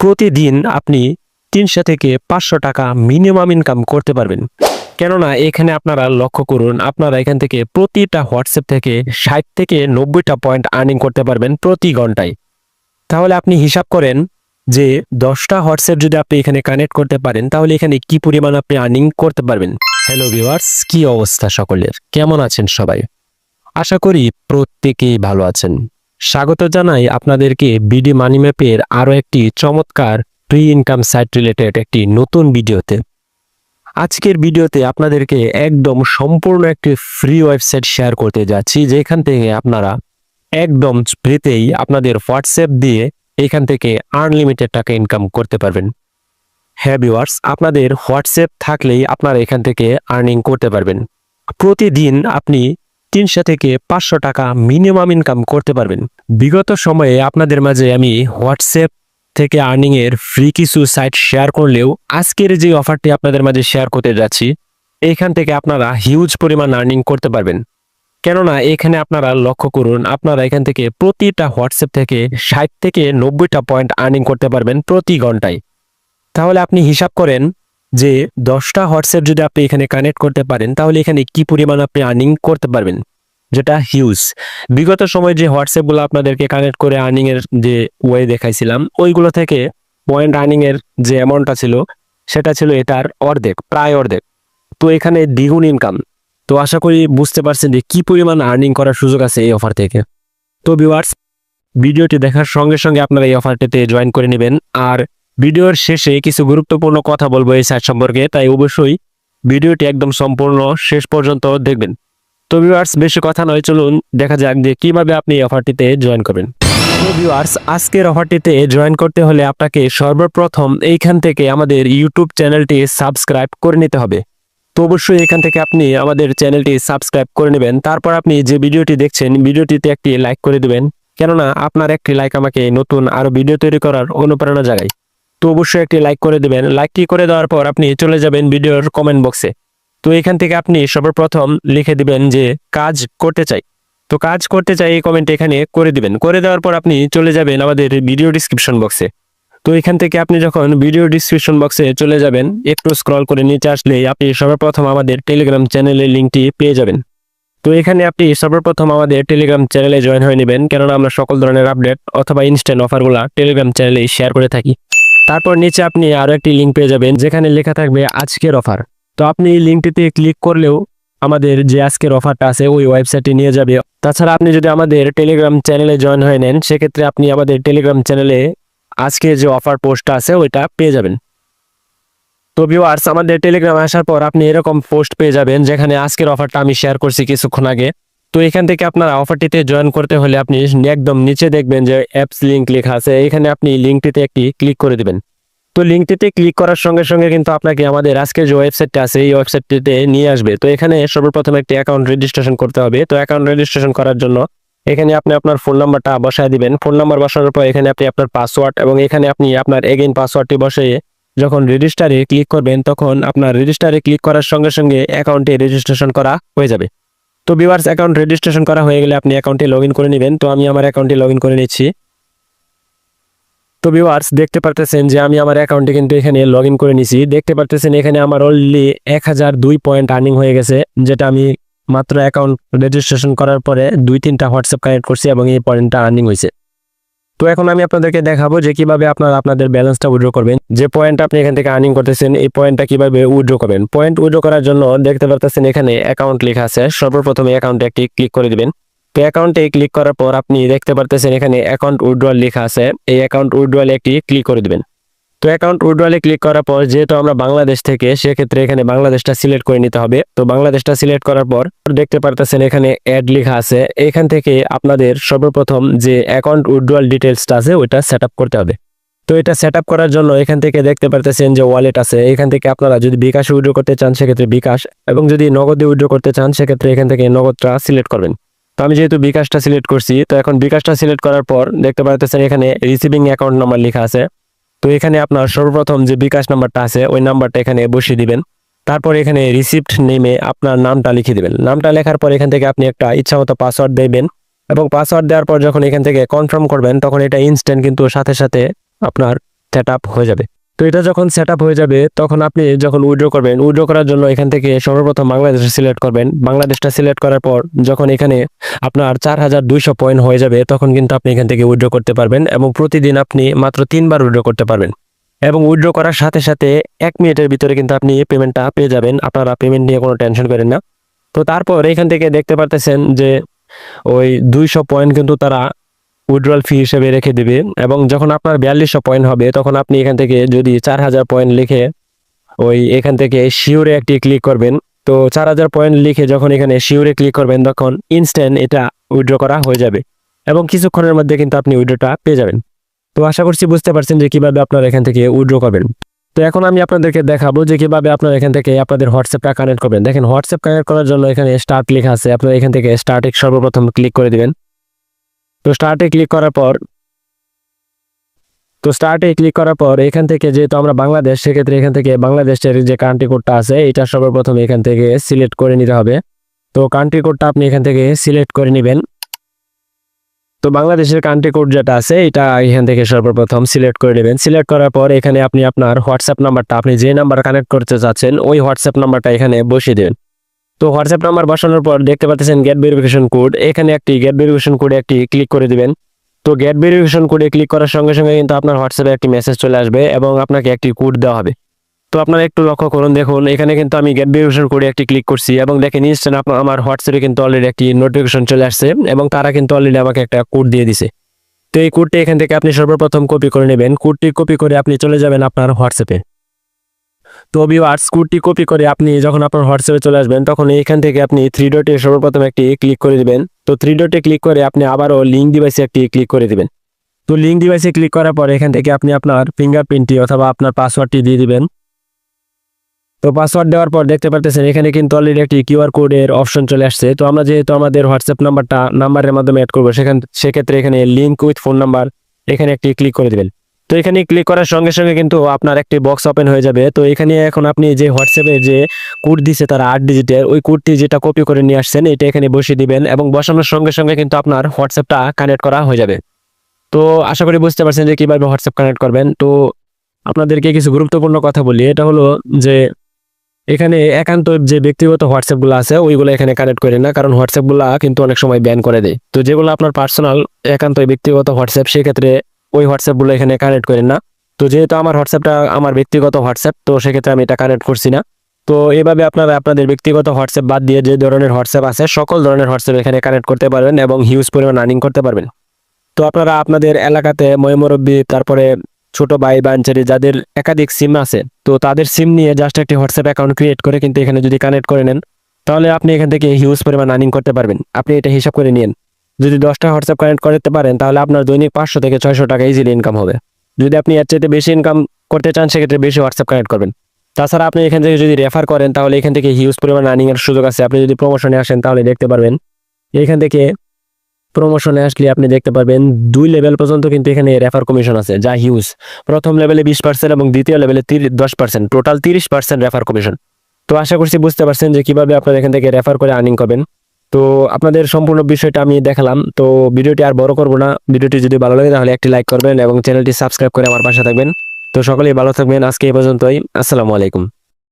প্রতিদিন আপনি ৩০০ থেকে ৫০০ টাকা মিনিমাম ইনকাম করতে পারবেন। কেননা এখানে আপনারা লক্ষ্য করুন, আপনারা এখান থেকে প্রতিটা হোয়াটসঅ্যাপ থেকে ৬০ থেকে ৯০টা পয়েন্ট আর্নিং করতে পারবেন প্রতি ঘন্টায়। তাহলে আপনি হিসাব করেন যে ১০টা হোয়াটসঅ্যাপ যদি আপনি এখানে কানেক্ট করতে পারেন তাহলে এখানে কি পরিমাণ আপনি আর্নিং করতে পারবেন। হ্যালো ভিউয়ার্স, কি অবস্থা সকলের? কেমন আছেন সবাই? আশা করি প্রত্যেকেই ভালো আছেন। স্বাগত জানাই আপনাদেরকে বিডি মানি ম্যাপের আরও একটি চমৎকার ফ্রি ইনকাম সাইট রিলেটেড একটি নতুন ভিডিওতে। আজকের ভিডিওতে আপনাদেরকে একদম সম্পূর্ণ একটি ফ্রি ওয়েবসাইট শেয়ার করতে যাচ্ছি, যেখান থেকে আপনারা একদম ফ্রিতেই আপনাদের হোয়াটসঅ্যাপ দিয়ে এখান থেকে আনলিমিটেড টাকা ইনকাম করতে পারবেন। হ্যাঁ ভিউয়ার্স, আপনাদের হোয়াটসঅ্যাপ থাকলেই আপনারা এখান থেকে আর্নিং করতে পারবেন। প্রতিদিন আপনি ৩০০ থেকে ৫০০ টাকা মিনিমাম ইনকাম করতে পারবেন। বিগত সময়ে আপনাদের মাঝে আমি হোয়াটসঅ্যাপ থেকে আর্নিং এর ফ্রি কিছু সাইট শেয়ার করলেও আজকের যে অফারটি আপনাদের মাঝে শেয়ার করতে যাচ্ছি, এইখান থেকে আপনারা হিউজ পরিমাণ আর্নিং করতে পারবেন। কেননা এখানে আপনারা লক্ষ্য করুন, আপনারা এখান থেকে প্রতিটা হোয়াটসঅ্যাপ থেকে ৬০ থেকে ৯০টা পয়েন্ট আর্নিং করতে পারবেন প্রতি ঘন্টায়। তাহলে আপনি হিসাব করেন যে 10টা হোয়াটসঅ্যাপ যদি আপনি এখানে কানেক্ট করতে পারেন তাহলে এখানে কি পরিমাণ আপনি আর্নিং করতে পারবেন, যেটা হিউজ। বিগত সময় যে হোয়াটসঅ্যাপগুলো আপনাদেরকে কানেক্ট করে আর্নিং এর যে ওয়ে দেখাইছিলাম, ওইগুলো থেকে পয়েন্ট আর্নিং এর যে অ্যামাউন্টটা ছিল সেটা ছিল এটার অর্ধেক, প্রায় অর্ধেক। তো এখানে দ্বিগুণ ইনকাম। তো আশা করি বুঝতে পারছেন যে কি পরিমাণ আর্নিং করার সুযোগ আছে এই অফার থেকে। তো ভিউয়ার্স, ভিডিওটি দেখার সঙ্গে সঙ্গে আপনারা এই অফারটিতে জয়েন করে নেবেন। আর ভিডিওর শেষে কিছু গুরুত্বপূর্ণ কথা বলবো এই সাইট সম্পর্কে, তাই অবশ্যই ভিডিওটি একদম সম্পূর্ণ শেষ পর্যন্ত দেখবেন। তো ভিউয়ার্স, বেশি কথা নয়, চলুন দেখা যাক যে কিভাবে আপনি এই অফারটিতে জয়েন করবেন। তো ভিউয়ার্স, আজকের অফারটিতে জয়েন করতে হলে আপনাকে সর্বপ্রথম এইখান থেকে আমাদের ইউটিউব চ্যানেলটি সাবস্ক্রাইব করে নিতে হবে। তো অবশ্যই এখান থেকে আপনি আমাদের চ্যানেলটি সাবস্ক্রাইব করে নেবেন। তারপর আপনি যে ভিডিওটি দেখছেন, ভিডিওটিতে একটি লাইক করে দেবেন, কেননা আপনার একটি লাইক আমাকে নতুন আরো ভিডিও তৈরি করার অনুপ্রেরণা জাগায়। তো অবশ্যই একটি লাইক করে দেবেন। লাইকটি করে দেওয়ার পর আপনি চলে যাবেন ভিডিওর কমেন্ট বক্সে। তো এখান থেকে আপনি সর্বপ্রথম লিখে দিবেন যে কাজ করতে চাই। তো কাজ করতে চাই এই কমেন্ট এখানে করে দিবেন। করে দেওয়ার পর আপনি চলে যাবেন আমাদের ভিডিও ডিসক্রিপশন বক্সে। তো এখান থেকে আপনি যখন ভিডিও ডিসক্রিপশন বক্সে চলে যাবেন, একটু স্ক্রল করে নিচে আসলে আপনি সর্বপ্রথম আমাদের টেলিগ্রাম চ্যানেলের লিঙ্কটি পেয়ে যাবেন। তো এখানে আপনি সর্বপ্রথম আমাদের টেলিগ্রাম চ্যানেলে জয়েন হয়ে নেবেন, কেননা আমরা সকল ধরনের আপডেট অথবা ইনস্ট্যান্ট অফারগুলো টেলিগ্রাম চ্যানেলে শেয়ার করে থাকি। তারপর নিচে আপনি আরো একটি লিঙ্ক পেয়ে যাবেন যেখানে লেখা থাকবে আজকের অফার। তো আপনি এই লিঙ্কটিতে ক্লিক করলেও আমাদের যে আজকের অফারটা আছে ওই ওয়েবসাইটে নিয়ে যাবে। তাছাড়া আপনি যদি আমাদের টেলিগ্রাম চ্যানেলে জয়েন হয়ে নেন, সেক্ষেত্রে আপনি আমাদের টেলিগ্রাম চ্যানেলে আজকে যে অফার পোস্টটা আছে ওইটা পেয়ে যাবেন। তো ভিউয়ার্স, আমাদের টেলিগ্রামে আসার পর আপনি এরকম পোস্ট পেয়ে যাবেন যেখানে আজকের অফারটা আমি শেয়ার করছি কিছুক্ষণ আগে। তো এখান থেকে আপনারা অফারটিতে জয়েন করতে হলে আপনি একদম নিচে দেখবেন যে অ্যাপস লিঙ্ক লেখা আছে, এখানে আপনি লিঙ্কটিতে একটি ক্লিক করে দিবেন। তো লিঙ্কটিতে ক্লিক করার সঙ্গে সঙ্গে কিন্তু আপনাকে আমাদের আজকের যে ওয়েবসাইটটা আছে এই ওয়েবসাইটটিতে নিয়ে আসবে। তো এখানে সর্বপ্রথম একটি অ্যাকাউন্ট রেজিস্ট্রেশন করতে হবে। তো অ্যাকাউন্ট রেজিস্ট্রেশন করার জন্য এখানে আপনি আপনার ফোন নাম্বারটা বসায় দিবেন। ফোন নাম্বার বসানোর পর এখানে আপনি আপনার পাসওয়ার্ড এবং এখানে আপনি আপনার এগেইন পাসওয়ার্ডটি বসিয়ে যখন রেজিস্টারে ক্লিক করবেন, তখন আপনার রেজিস্টারে ক্লিক করার সঙ্গে সঙ্গে অ্যাকাউন্টে রেজিস্ট্রেশন করা হয়ে যাবে। তো ভিউয়ার্স, অ্যাকাউন্ট রেজিস্ট্রেশন করা হয়ে গেলে আপনি অ্যাকাউন্টে লগইন করে নেবেন। তো আমি আমার অ্যাকাউন্টে লগইন করে নিচ্ছি। তো ভিউয়ার্স, দেখতে পারতেছেন যে আমি আমার অ্যাকাউন্টে কিন্তু এখানে লগইন করে নিছি। দেখতে পারতেছেন এখানে আমার অনলি 1002 পয়েন্ট আর্নিং হয়ে গেছে, যেটা আমি মাত্র অ্যাকাউন্ট রেজিস্ট্রেশন করার পরে 2-3টা হোয়াটসঅ্যাপ কানেক্ট করছি এবং এই পয়েন্টটা আর্নিং হয়েছে। তো এখন আমি আপনাদেরকে দেখাবো যে কিভাবে আপনারা আপনাদের ব্যালেন্সটা উইথড্র করবেন। যে পয়েন্ট আপনি এখান থেকে আর্নিং করতেছেন এই পয়েন্টটা কিভাবে উইথড্র করবেন। পয়েন্ট উইথড্র করার জন্য দেখতে পারতেছেন এখানে অ্যাকাউন্ট লেখা আছে। সর্বপ্রথম অ্যাকাউন্টে একটি ক্লিক করে দিবেন। তো অ্যাকাউন্টে ক্লিক করার পর আপনি দেখতে পারতেছেন এখানে অ্যাকাউন্ট উইথড্রয়াল লেখা আছে। এই অ্যাকাউন্ট উইথড্রয়ালে একটি ক্লিক করে দিবেন। তো অ্যাকাউন্ট উইথড্রয়ালে ক্লিক করার পর যেহেতু আমরা বাংলাদেশ থেকে, সেক্ষেত্রে এখানে বাংলাদেশটা সিলেক্ট করে নিতে হবে। তো বাংলাদেশটা সিলেক্ট করার পর দেখতে পারতেছেন এখানে অ্যাড লেখা আছে। এখান থেকে আপনাদের সর্বপ্রথম যে অ্যাকাউন্ট উইথড্রয়াল ডিটেলসটা আছে ওইটা সেট আপ করতে হবে। তো এটা সেট আপ করার জন্য এখান থেকে দেখতে পারতেছেন যে ওয়ালেট আছে। এখান থেকে আপনারা যদি বিকাশে উইথড্র করতে চান সেক্ষেত্রে বিকাশ, এবং যদি নগদে উইথড্র করতে চান সেক্ষেত্রে এখান থেকে নগদটা সিলেক্ট করবেন। তো আমি যেহেতু বিকাশটা সিলেক্ট করছি, তো এখন বিকাশটা সিলেক্ট করার পর দেখতে পারতেছেন এখানে রিসিভিং অ্যাকাউন্ট নাম্বার লেখা আছে। তো এখানে আপনার সর্বপ্রথম যে বিকাশ নাম্বারটা আছে ওই নাম্বারটা এখানে বসিয়ে দিবেন। তারপর এখানে রিসিপ্ট নেমে আপনার নামটা লিখে দিবেন। নামটা লেখার পর এখান থেকে আপনি একটা ইচ্ছামতো পাসওয়ার্ড দেবেন, এবং পাসওয়ার্ড দেওয়ার পর যখন এখান থেকে কনফার্ম করবেন তখন এটা ইনস্ট্যান্ট কিন্তু সাথে সাথে আপনার সেট আপ হয়ে যাবে। তো এটা যখন সেট আপ হয়ে যাবে তখন আপনি যখন উইথড্র করবেন, উইথড্র করার জন্য এখান থেকে সর্বপ্রথম বাংলাদেশে সিলেক্ট করবেন। বাংলাদেশটা সিলেক্ট করার পর যখন এখানে আপনার 4200 পয়েন্ট হয়ে যাবে তখন কিন্তু আপনি এখান থেকে উইথড্র করতে পারবেন এবং প্রতিদিন আপনি মাত্র 3বার উইথড্র করতে পারবেন। এবং উইথড্র করার সাথে সাথে 1 মিনিটের ভিতরে কিন্তু আপনি পেমেন্টটা পেয়ে যাবেন। আপনারা পেমেন্ট নিয়ে কোনো টেনশন করেন না। তো তারপর এখান থেকে দেখতে পারতেছেন যে ওই 200 পয়েন্ট কিন্তু তারা উইথড্রয়াল ফি হিসেবে রেখে দিবে এবং যখন আপনার 4200 পয়েন্ট হবে তখন আপনি এখান থেকে যদি 4000 পয়েন্ট লিখে ওই এখান থেকে শিওরে একটি ক্লিক করবেন। তো 4000 পয়েন্ট লিখে যখন এখানে শিওরে ক্লিক করবেন তখন ইনস্ট্যান্ট এটা উইথড্র করা হয়ে যাবে এবং কিছুক্ষণের মধ্যে কিন্তু আপনি উইথড্রটা পেয়ে যাবেন। তো আশা করছি বুঝতে পারছেন যে কিভাবে আপনারা এখান থেকে উইথড্র করবেন। তো এখন আমি আপনাদেরকে দেখাবো যে কিভাবে আপনারা এখান থেকে আপনাদের হোয়াটসঅ্যাপটা কানেক্ট করবেন। দেখেন হোয়াটসঅ্যাপ কানেক্ট করার জন্য এখানে স্টার্ট লেখা আছে, আপনারা এখান থেকে স্টার্টে সর্বপ্রথম ক্লিক করে দিবেন। তো স্টার্টে ক্লিক করার পর এখান থেকে যেহেতু আমরা বাংলাদেশ, সেক্ষেত্রে এখান থেকে বাংলাদেশের যে কান্ট্রি কোডটা আছে এটা সর্বপ্রথম এখান থেকে সিলেক্ট করে নিতে হবে। তো কান্ট্রি কোডটা আপনি এখান থেকে সিলেক্ট করে নেবেন। তো বাংলাদেশের কান্ট্রি কোড যেটা আছে এটা এখান থেকে সর্বপ্রথম সিলেক্ট করে নেবেন। সিলেক্ট করার পর এখানে আপনি আপনার হোয়াটসঅ্যাপ নাম্বারটা, আপনি যে নাম্বার কানেক্ট করতে চাচ্ছেন ওই হোয়াটসঅ্যাপ নাম্বারটা এখানে বসিয়ে দেবেন। তো হোয়াটসঅ্যাপ নাম্বার বসানোর পর দেখতে পাচ্ছেন গেট ভেরিফিকেশন কোড, এখানে একটি গেট ভেরিফিকেশন কোডে একটি ক্লিক করে দিবেন। তো গেট ভেরিফিকেশন কোডে ক্লিক করার সঙ্গে সঙ্গে কিন্তু আপনার হোয়াটসঅ্যাপে একটি মেসেজ চলে আসবে এবং আপনাকে একটি কোড দেওয়া হবে। তো আপনারা একটু লক্ষ্য করুন, দেখুন এখানে কিন্তু আমি গেট ভেরিফিকেশন কোডে একটি ক্লিক করছি এবং দেখেন ইনস্ট্যান্ট আমার হোয়াটসঅ্যাপে কিন্তু অলরেডি একটি নোটিফিকেশন চলে আসছে এবং তারা কিন্তু অলরেডি আমাকে একটা কোড দিয়ে দিছে। তো এই কোডটি এখান থেকে আপনি সর্বপ্রথম কপি করে নেবেন। কোডটি কপি করে আপনি চলে যাবেন আপনার হোয়াটসঅ্যাপে। তো ভিউয়ার্স, কোডটি কপি করে আপনি যখন আপনার হোয়াটসঅ্যাপে চলে আসবেন তখন এইখান থেকে আপনি 3 ডটে সর্বপ্রথম একটি ক্লিক করে দিবেন। তো 3 ডটে ক্লিক করে আপনি আবারও লিঙ্ক ডিভাইসে একটি ক্লিক করে দিবেন। তো লিঙ্ক ডিভাইসে ক্লিক করার পর এখান থেকে আপনি আপনার ফিঙ্গারপ্রিন্টটি অথবা আপনার পাসওয়ার্ডটি দিয়ে দিবেন। তো পাসওয়ার্ড দেওয়ার পর দেখতে পারতেছেন এখানে কিন্তু অলরেডি একটি কিউআর কোডের অপশন চলে আসছে। তো আমরা যেহেতু আমাদের হোয়াটসঅ্যাপ নাম্বারের মাধ্যমে অ্যাড করবো, সেক্ষেত্রে এখানে লিঙ্ক উইথ ফোন নাম্বার এখানে একটি ক্লিক করে দিবেন। তো এখানে ক্লিক করার সঙ্গে সঙ্গে কিন্তু আপনার একটি বক্স ওপেন হয়ে যাবে। তো এখানে এখন আপনি যে হোয়াটসঅ্যাপে যে কোড দিছে তারা 8 ডিজিটের, ওই কোডটি যেটা কপি করে নিয়ে আসছেন এটা এখানে বসিয়ে দিবেন এবং বসানোর সঙ্গে সঙ্গে কিন্তু আপনার হোয়াটসঅ্যাপটা কানেক্ট করা হয়ে যাবে। তো আশা করি বুঝতে পারছেন যে কিভাবে হোয়াটসঅ্যাপ কানেক্ট করবেন। তো আপনাদেরকে কিছু গুরুত্বপূর্ণ কথা বলি, এটা হলো যে এখানে একান্ত যে ব্যক্তিগত হোয়াটসঅ্যাপগুলো আছে ওইগুলো এখানে কানেক্ট করেন না, কারণ হোয়াটসঅ্যাপগুলো কিন্তু অনেক সময় ব্যান করে দেয়। তো যেগুলো আপনার পার্সোনাল একান্ত ব্যক্তিগত হোয়াটসঅ্যাপ সেক্ষেত্রে ওই হোয়াটসঅ্যাপগুলো এখানে কানেক্ট করেন না। তো যেহেতু আমার হোয়াটসঅ্যাপটা আমার ব্যক্তিগত হোয়াটসঅ্যাপ, তো সেক্ষেত্রে আমি এটা কানেক্ট করছি না। তো এভাবে আপনারা আপনাদের ব্যক্তিগত হোয়াটসঅ্যাপ বাদ দিয়ে যে ধরনের হোয়াটসঅ্যাপ আছে সকল ধরনের হোয়াটসঅ্যাপ এখানে কানেক্ট করতে পারবেন এবং হিউজ পরিমাণ আর্নিং করতে পারবেন। তো আপনারা আপনাদের এলাকাতে ময়মুরব্বী, তারপরে ছোট ভাই বাঞ্চারি যাদের একাধিক সিম আছে, তো তাদের সিম নিয়ে জাস্ট একটি হোয়াটসঅ্যাপ অ্যাকাউন্ট ক্রিয়েট করে কিন্তু এখানে যদি কানেক্ট করে নেন তাহলে আপনি এখান থেকে হিউজ পরিমাণ আর্নিং করতে পারবেন। আপনি এটা হিসাব করে নিন, যদি 10টা হোয়াটসঅ্যাপ কানেক্ট করতে পারেন তাহলে আপনার দৈনিক 500 থেকে 600 টাকা ইজিলি ইনকাম হবে। যদি আপনি এর চাইতে বেশি ইনকাম করতে চান সেক্ষেত্রে বেশি হোয়াটসঅ্যাপ কানেক্ট করবেন। তাছাড়া আপনি এখান থেকে যদি রেফার করেন তাহলে এখান থেকে হিউজ পরিমাণ আর্নিং এর সুযোগ আছে। আপনি যদি প্রমোশনে আসেন তাহলে দেখতে পারবেন এখান থেকে প্রমোশনে আসলে আপনি দেখতে পারবেন 2 লেভেল পর্যন্ত কিন্তু এখানে রেফার কমিশন আছে, যা হিউজ। প্রথম লেভেলে 20% এবং দ্বিতীয় লেভেলে 10%, টোটাল 30% রেফার কমিশন। তো আশা করছি বুঝতে পারছেন যে কিভাবে আপনারা এখান থেকে রেফার করে আর্নিং করবেন। তো আপনাদের সম্পূর্ণ বিষয়টা আমি দেখালাম। তো ভিডিওটি আর বড় করব না, ভিডিওটি যদি ভালো লাগে তাহলে একটি লাইক করবেন এবং চ্যানেলটি সাবস্ক্রাইব করে আমার পাশে থাকবেন। তো সকলেই ভালো থাকবেন, আজকে এই পর্যন্তই। আসসালামু আলাইকুম।